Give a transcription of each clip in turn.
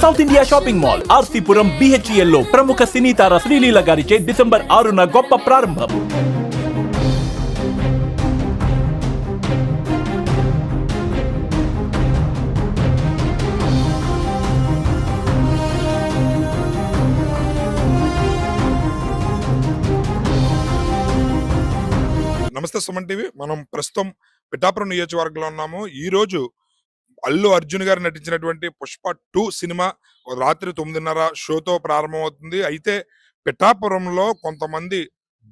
South India shopping mall RC Puram BHEL లో ప్రముఖ సినీ తార శ్రీలీల గారిచే డిసెంబర్ 6న గొప్ప ప్రారంభం. నమస్తే సుమన్ టీవీ. మనం ప్రస్తుతం పిఠాపురం నియోజకవర్గంలో ఉన్నాము. ఈ రోజు అల్లు అర్జున్ గారు నటించినటువంటి పుష్ప 2 సినిమా రాత్రి 9:30 షోతో ప్రారంభమవుతుంది. అయితే పిఠాపురంలో కొంతమంది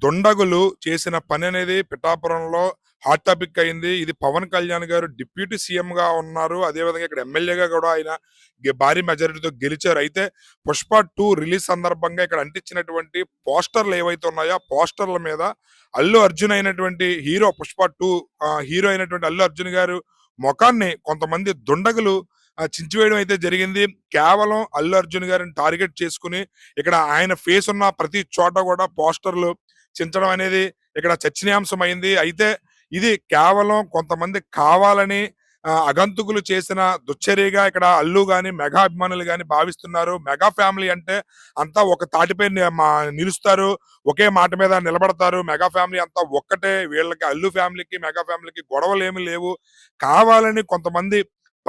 దొండగులు చేసిన పని అనేది పిఠాపురంలో హాట్ టాపిక్ అయింది. ఇది పవన్ కళ్యాణ్ గారు డిప్యూటీ సీఎం గా ఉన్నారు. అదేవిధంగా ఇక్కడ ఎమ్మెల్యేగా కూడా ఆయన భారీ మెజారిటీతో గెలిచారు. అయితే పుష్ప 2 రిలీజ్ సందర్భంగా ఇక్కడ అంటించినటువంటి పోస్టర్లు ఏవైతే ఉన్నాయో ఆ పోస్టర్ల మీద అల్లు అర్జున్ అయినటువంటి హీరో పుష్ప 2 హీరో అయినటువంటి అల్లు అర్జున్ గారు ముఖాన్ని కొంతమంది దుండగులు చించివేయడం అయితే జరిగింది. కేవలం అల్లు అర్జున్ గారిని టార్గెట్ చేసుకుని ఇక్కడ ఆయన ఫేస్ ఉన్న ప్రతి చోట కూడా పోస్టర్లు చించడం అనేది ఇక్కడ చర్చనీయాంశం అయింది. అయితే ఇది కేవలం కొంతమంది కావాలని అగంతుకులు చేసిన దుశ్చర్యగా ఇక్కడ అల్లు గాని మెగా అభిమానులు గాని భావిస్తున్నారు. మెగా ఫ్యామిలీ అంటే అంతా ఒక తాటిపై నిలుస్తారు, ఒకే మాట మీద నిలబడతారు. మెగా ఫ్యామిలీ అంతా ఒక్కటే. వీళ్ళకి అల్లు ఫ్యామిలీకి మెగా ఫ్యామిలీకి గొడవలు ఏమి లేవు. కావాలని కొంతమంది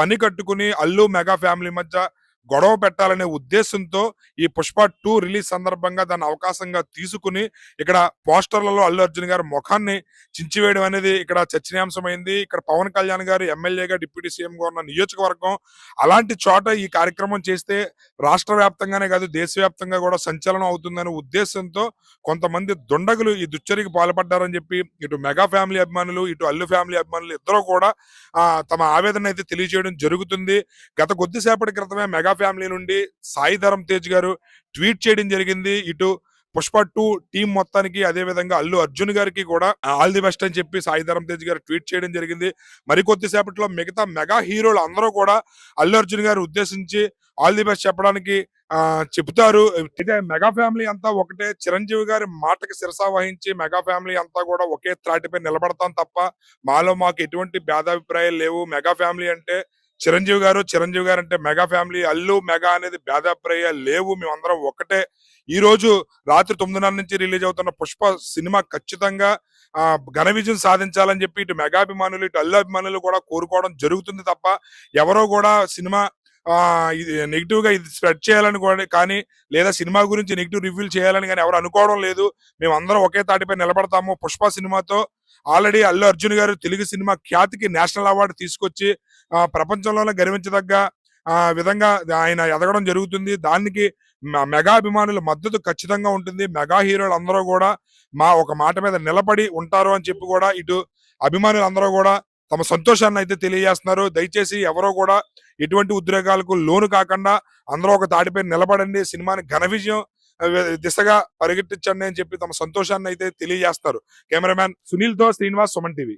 పని కట్టుకుని అల్లు మెగా ఫ్యామిలీ మధ్య గొడవ పెట్టాలనే ఉద్దేశంతో ఈ పుష్ప 2 రిలీజ్ సందర్భంగా దాన్ని అవకాశంగా తీసుకుని ఇక్కడ పోస్టర్లలో అల్లు అర్జున్ గారి ముఖాన్ని చించివేయడం అనేది ఇక్కడ చర్చనీయాంశమైంది. ఇక్కడ పవన్ కళ్యాణ్ గారు ఎమ్మెల్యేగా డిప్యూటీ సీఎంగా ఉన్న నియోజకవర్గం. అలాంటి చోట ఈ కార్యక్రమం చేస్తే రాష్ట్ర వ్యాప్తంగానే కాదు దేశవ్యాప్తంగా కూడా సంచలనం అవుతుందనే ఉద్దేశంతో కొంతమంది దుండగులు ఈ దుశ్చర్యకి పాల్పడ్డారని చెప్పి ఇటు మెగా ఫ్యామిలీ అభిమానులు ఇటు అల్లు ఫ్యామిలీ అభిమానులు ఇద్దరు కూడా తమ ఆవేదన అయితే తెలియజేయడం జరుగుతుంది. గత కొద్దిసేపటి క్రితమే మెగా ఫ్యామిలీ నుండి సాయి ధరమ్ తేజ్ గారు ట్వీట్ చేయడం జరిగింది. ఇటు పుష్ప 2 టీం మొత్తానికి అదే విధంగా అల్లు అర్జున్ గారికి కూడా ఆల్ ది బెస్ట్ అని చెప్పి సాయి ధరమ్ తేజ్ గారు ట్వీట్ చేయడం జరిగింది. మరికొద్ది సేపట్లో మిగతా మెగా హీరోలు అందరూ కూడా అల్లు అర్జున్ గారు ఉద్దేశించి ఆల్ ది బెస్ట్ చెప్పడానికి చెబుతారు. అయితే మెగా ఫ్యామిలీ అంతా ఒకటే. చిరంజీవి గారి మాటకి శిరసా వహించి మెగా ఫ్యామిలీ అంతా కూడా ఒకే త్రాటిపై నిలబడతాం తప్ప మాలో మాకు ఎటువంటి భేదాభిప్రాయాలు లేవు. మెగా ఫ్యామిలీ అంటే చిరంజీవి గారు అంటే మెగా ఫ్యామిలీ, అల్లు మెగా అనేది భేదాభిప్రాయాలు లేవు. మేమందరం ఒక్కటే. ఈ రోజు రాత్రి 9:30 నుంచి రిలీజ్ అవుతున్న పుష్ప సినిమా ఖచ్చితంగా ఘన విజయం సాధించాలని చెప్పి ఇటు మెగా అభిమానులు ఇటు అల్లు అభిమానులు కూడా కోరుకోవడం జరుగుతుంది తప్ప ఎవరో కూడా సినిమా ఇది నెగిటివ్ గా ఇది స్ప్రెడ్ చేయాలని కూడా కానీ లేదా సినిమా గురించి నెగిటివ్ రివ్యూలు చేయాలని కానీ ఎవరు అనుకోవడం లేదు. మేమందరం ఒకే తాటిపై నిలబడతాము. పుష్ప సినిమాతో ఆల్రెడీ అల్లు అర్జున్ గారు తెలుగు సినిమా ఖ్యాతికి నేషనల్ అవార్డు తీసుకొచ్చి ప్రపంచంలోనే గర్వించదగ్గ విధంగా ఆయన ఎదగడం జరుగుతుంది. దానికి మెగా అభిమానుల మద్దతు ఖచ్చితంగా ఉంటుంది. మెగా హీరోలు అందరూ కూడా ఒక మాట మీద నిలబడి ఉంటారు అని చెప్పి కూడా ఇటు అభిమానులు అందరూ కూడా తమ సంతోషాన్ని అయితే తెలియజేస్తున్నారు. దయచేసి ఎవరో కూడా ఎటువంటి ఉద్రేకాలకు లోను కాకుండా అందరూ ఒక తాటిపై నిలబడండి, సినిమాని ఘన విజయం దిశగా పరిగెట్టించండి అని చెప్పి తమ సంతోషాన్ని అయితే తెలియజేస్తారు. కెమెరామ్యాన్ సునీల్ తో శ్రీనివాస్, సుమన్ టీవీ.